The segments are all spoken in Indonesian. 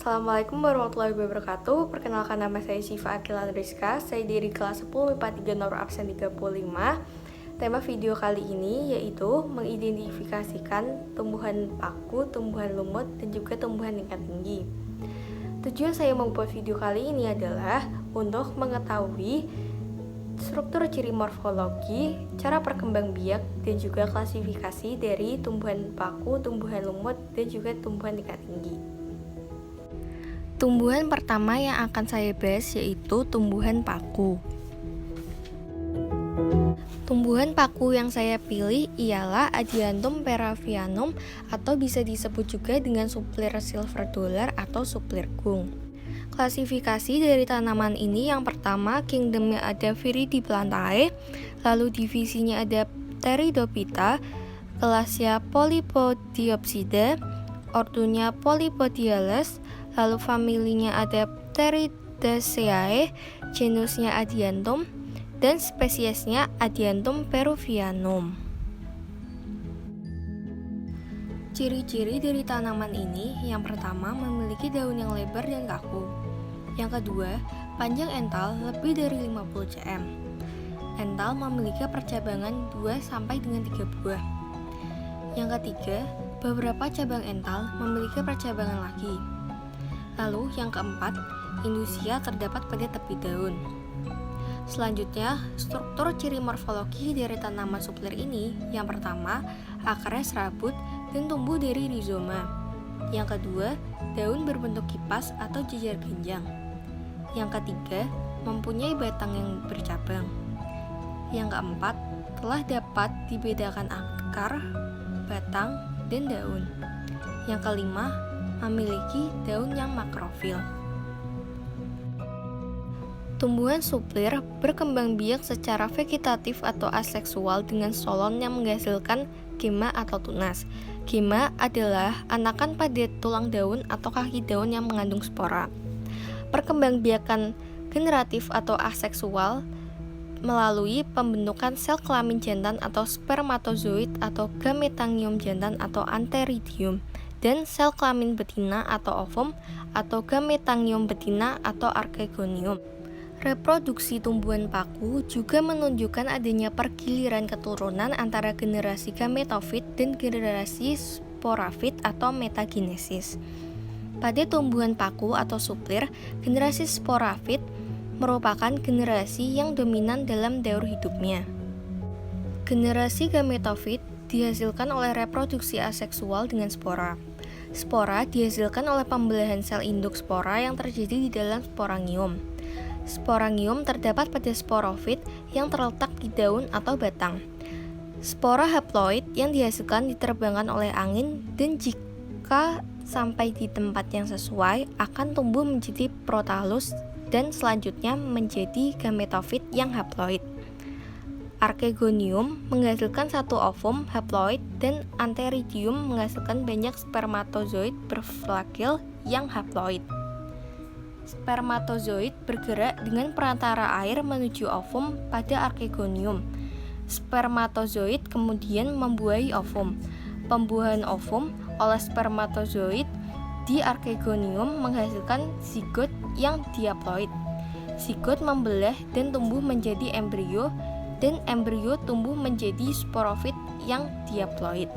Assalamualaikum warahmatullahi wabarakatuh. Perkenalkan, nama saya Syifa Akila Rizka. Saya dari kelas 10 MIPA 3 nomor absen 35. Tema video kali ini yaitu mengidentifikasikan tumbuhan paku, tumbuhan lumut, dan juga tumbuhan tingkat tinggi. Tujuan saya membuat video kali ini adalah untuk mengetahui struktur ciri morfologi, cara perkembangbiak, dan juga klasifikasi dari tumbuhan paku, tumbuhan lumut, dan juga tumbuhan tingkat tinggi. Tumbuhan pertama yang akan saya bahas yaitu tumbuhan paku. Tumbuhan paku yang saya pilih ialah Adiantum peruvianum atau bisa disebut juga dengan suplir silver dollar atau suplir gung. Klasifikasi dari tanaman ini yang pertama kingdomnya ada Viridiplantae, lalu divisinya ada Pteridophyta, kelasnya Polypodiopsida, ordonya Polypodiales, lalu familinya ada Pteridaceae, genusnya Adiantum, dan spesiesnya Adiantum peruvianum. Ciri-ciri dari tanaman ini, yang pertama memiliki daun yang lebar dan kaku. Yang kedua, panjang ental lebih dari 50 cm. Ental memiliki percabangan 2 sampai dengan 3 buah. Yang ketiga, beberapa cabang ental memiliki percabangan lagi. Lalu yang keempat, indusia terdapat pada tepi daun. Selanjutnya, struktur ciri morfologi dari tanaman suplir ini, yang pertama, akarnya serabut dan tumbuh dari rizoma. Yang kedua, daun berbentuk kipas atau jejer genjang. Yang ketiga, mempunyai batang yang bercabang. Yang keempat, telah dapat dibedakan akar, batang, dan daun. Yang kelima, memiliki daun yang makrofil. Tumbuhan suplir berkembang biak secara vegetatif atau aseksual dengan stolon yang menghasilkan gema atau tunas. Gema adalah anakan pada tulang daun atau kaki daun yang mengandung spora. Perkembangbiakan generatif atau aseksual melalui pembentukan sel kelamin jantan atau spermatozoid atau gametangium jantan atau antheridium, dan sel kelamin betina atau ovum atau gametangium betina atau archegonium. Reproduksi tumbuhan paku juga menunjukkan adanya pergiliran keturunan antara generasi gametofit dan generasi sporafit atau metagenesis. Pada tumbuhan paku atau suplir, generasi sporafit merupakan generasi yang dominan dalam daur hidupnya. Generasi gametofit dihasilkan oleh reproduksi aseksual dengan spora. Spora dihasilkan oleh pembelahan sel induk spora yang terjadi di dalam sporangium. Sporangium terdapat pada sporofit yang terletak di daun atau batang. Spora haploid yang dihasilkan diterbangkan oleh angin dan jika sampai di tempat yang sesuai akan tumbuh menjadi protalus dan selanjutnya menjadi gametofit yang haploid. Archegonium menghasilkan satu ovum haploid dan antheridium menghasilkan banyak spermatozoid berflagel yang haploid. Spermatozoid bergerak dengan perantara air menuju ovum pada archegonium. Spermatozoid kemudian membuahi ovum. Pembuahan ovum oleh spermatozoid di archegonium menghasilkan zigot yang diploid. Zigot membelah dan tumbuh menjadi embrio, dan embrio tumbuh menjadi sporofit yang diploid.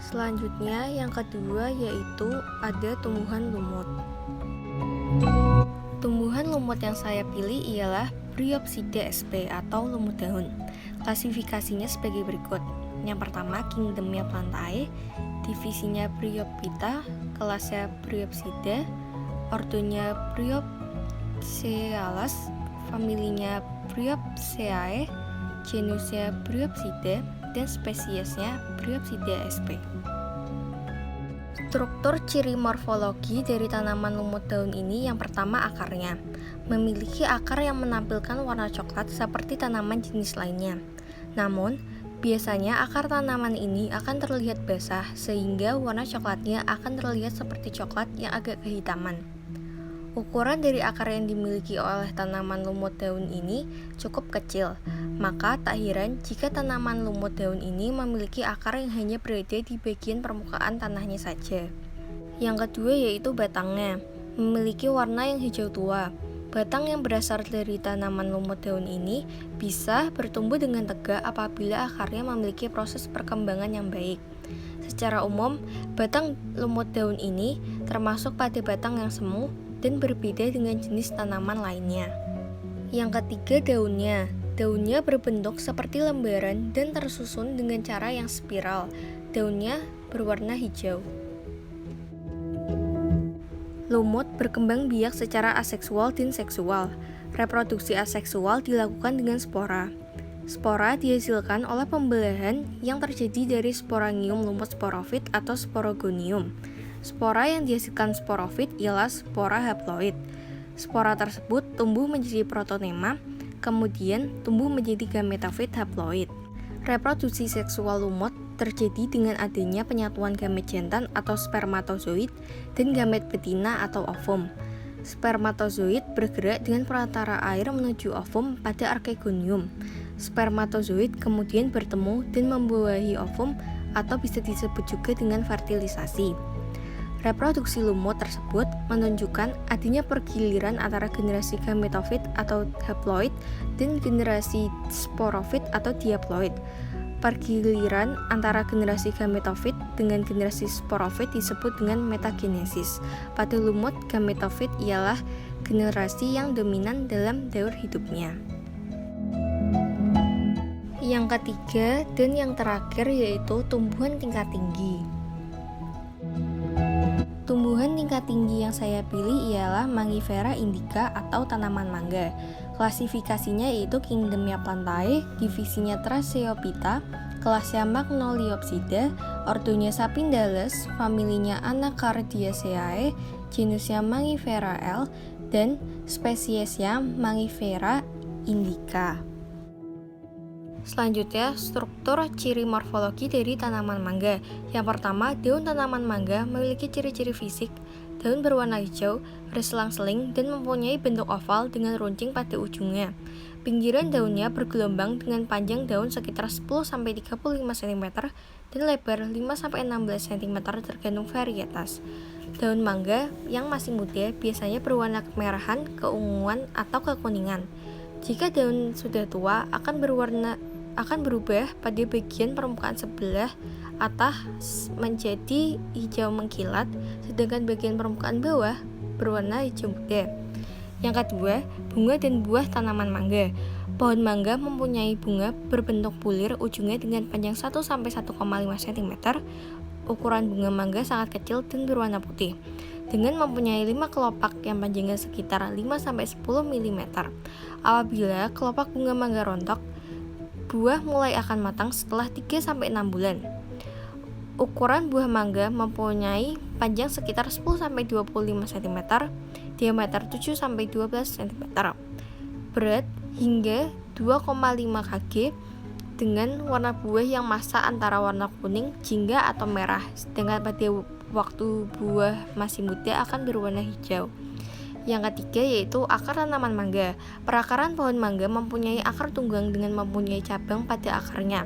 Selanjutnya yang kedua yaitu ada tumbuhan lumut. Tumbuhan lumut yang saya pilih ialah Bryopsida sp atau lumut daun. Klasifikasinya sebagai berikut. Yang pertama kingdomnya Plantae, divisinya Bryophyta, kelasnya Bryopsida, ordonya Bryopseales, familinya Bryopseae, genusnya Bryopsida, dan spesiesnya Bryopsida sp. Struktur ciri morfologi dari tanaman lumut daun ini yang pertama akarnya. Memiliki akar yang menampilkan warna coklat seperti tanaman jenis lainnya. Namun, biasanya akar tanaman ini akan terlihat basah sehingga warna coklatnya akan terlihat seperti coklat yang agak kehitaman. Ukuran dari akar yang dimiliki oleh tanaman lumut daun ini cukup kecil, maka tak heran jika tanaman lumut daun ini memiliki akar yang hanya berada di bagian permukaan tanahnya saja. Yang kedua yaitu batangnya, memiliki warna yang hijau tua. Batang yang berasal dari tanaman lumut daun ini bisa bertumbuh dengan tegak apabila akarnya memiliki proses perkembangan yang baik. Secara umum, batang lumut daun ini termasuk pada batang yang semu dan berbeda dengan jenis tanaman lainnya. Yang ketiga daunnya. Daunnya berbentuk seperti lembaran dan tersusun dengan cara yang spiral. Daunnya berwarna hijau. Lumut berkembang biak secara aseksual dan seksual. Reproduksi aseksual dilakukan dengan spora. Spora dihasilkan oleh pembelahan yang terjadi dari sporangium lumut sporofit atau sporogonium. Spora yang dihasilkan sporofit ialah spora haploid. Spora tersebut tumbuh menjadi protonema, kemudian tumbuh menjadi gametofit haploid. Reproduksi seksual lumut terjadi dengan adanya penyatuan gamet jantan atau spermatozoid dan gamet betina atau ovum. Spermatozoid bergerak dengan perantara air menuju ovum pada archegonium. Spermatozoid kemudian bertemu dan membuahi ovum atau bisa disebut juga dengan fertilisasi. Reproduksi lumut tersebut menunjukkan adanya pergiliran antara generasi gametofit atau haploid dan generasi sporofit atau diaploid. Pergiliran antara generasi gametofit dengan generasi sporofit disebut dengan metagenesis. Pada lumut, gametofit ialah generasi yang dominan dalam daur hidupnya. Yang ketiga dan yang terakhir yaitu tumbuhan tingkat tinggi. Tumbuhan tingkat tinggi yang saya pilih ialah Mangifera indica atau tanaman mangga. Klasifikasinya yaitu kingdomnya Plantae, divisinya Tracheophyta, kelasnya Magnoliopsida, ordonya Sapindales, familinya Anacardiaceae, genusnya Mangifera L, dan spesiesnya Mangifera indica. Selanjutnya, struktur ciri morfologi dari tanaman mangga. Yang pertama, daun tanaman mangga memiliki ciri-ciri fisik. Daun berwarna hijau, berselang-seling, dan mempunyai bentuk oval dengan runcing pada ujungnya. Pinggiran daunnya bergelombang dengan panjang daun sekitar 10-35 cm dan lebar 5-16 cm tergantung varietas. Daun mangga yang masih muda biasanya berwarna kemerahan, keunguan, atau kekuningan. Jika daun sudah tua akan berubah pada bagian permukaan sebelah atas menjadi hijau mengkilat, sedangkan bagian permukaan bawah berwarna hijau muda. Yang kedua, bunga dan buah tanaman mangga. Pohon mangga mempunyai bunga berbentuk bulir ujungnya dengan panjang 1-1,5 cm. Ukuran bunga mangga sangat kecil dan berwarna putih, dengan mempunyai 5 kelopak yang panjangnya sekitar 5-10 mm. Apabila kelopak bunga mangga rontok, buah mulai akan matang setelah 3-6 bulan. Ukuran buah mangga mempunyai panjang sekitar 10-25 cm, diameter 7-12 cm, berat hingga 2,5 kg, dengan warna buah yang masak antara warna kuning, jingga atau merah, sedangkan pada waktu buah masih muda akan berwarna hijau. Yang ketiga yaitu akar tanaman mangga. Perakaran pohon mangga mempunyai akar tunggang dengan mempunyai cabang pada akarnya.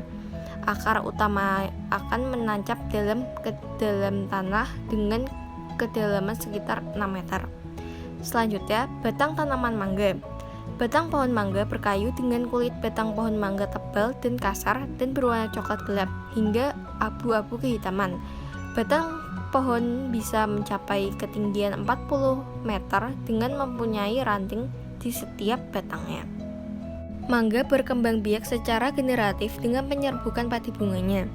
Akar utama akan menancap ke dalam tanah dengan kedalaman sekitar 6 meter. Selanjutnya, batang tanaman mangga. Batang pohon mangga berkayu dengan kulit batang pohon mangga tebal dan kasar dan berwarna coklat gelap hingga abu-abu kehitaman. Batang pohon bisa mencapai ketinggian 40 meter dengan mempunyai ranting di setiap batangnya. Mangga berkembang biak secara generatif dengan penyerbukan padi bunganya.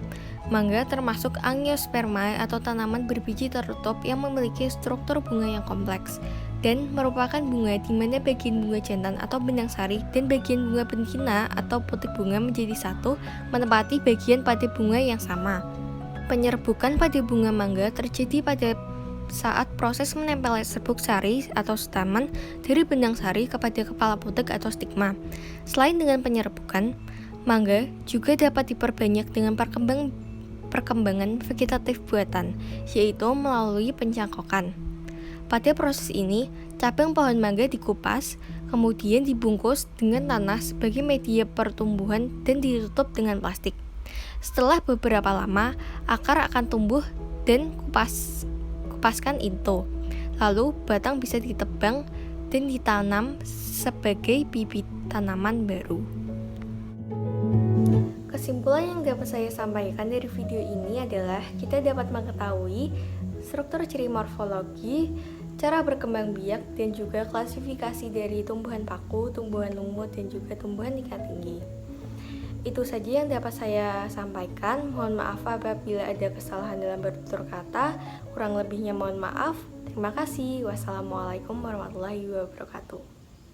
Mangga termasuk Angiospermae atau tanaman berbiji tertutup yang memiliki struktur bunga yang kompleks dan merupakan bunga di mana bagian bunga jantan atau benang sari dan bagian bunga betina atau putih bunga menjadi satu menempati bagian padi bunga yang sama. Penyerbukan pada bunga mangga terjadi pada saat proses menempel serbuk sari atau stamen dari benang sari kepada kepala putek atau stigma. Selain dengan penyerbukan, mangga juga dapat diperbanyak dengan perkembangan vegetatif buatan, yaitu melalui pencangkokan. Pada proses ini, cabang pohon mangga dikupas, kemudian dibungkus dengan tanah sebagai media pertumbuhan dan ditutup dengan plastik. Setelah beberapa lama, akar akan tumbuh dan melepaskan into. Lalu batang bisa ditebang dan ditanam sebagai bibit tanaman baru. Kesimpulan yang dapat saya sampaikan dari video ini adalah kita dapat mengetahui struktur ciri morfologi, cara berkembang biak, dan juga klasifikasi dari tumbuhan paku, tumbuhan lumut, dan juga tumbuhan tingkat tinggi. Itu saja yang dapat saya sampaikan. Mohon maaf apabila ada kesalahan dalam bertutur kata. Kurang lebihnya mohon maaf. Terima kasih. Wassalamualaikum warahmatullahi wabarakatuh.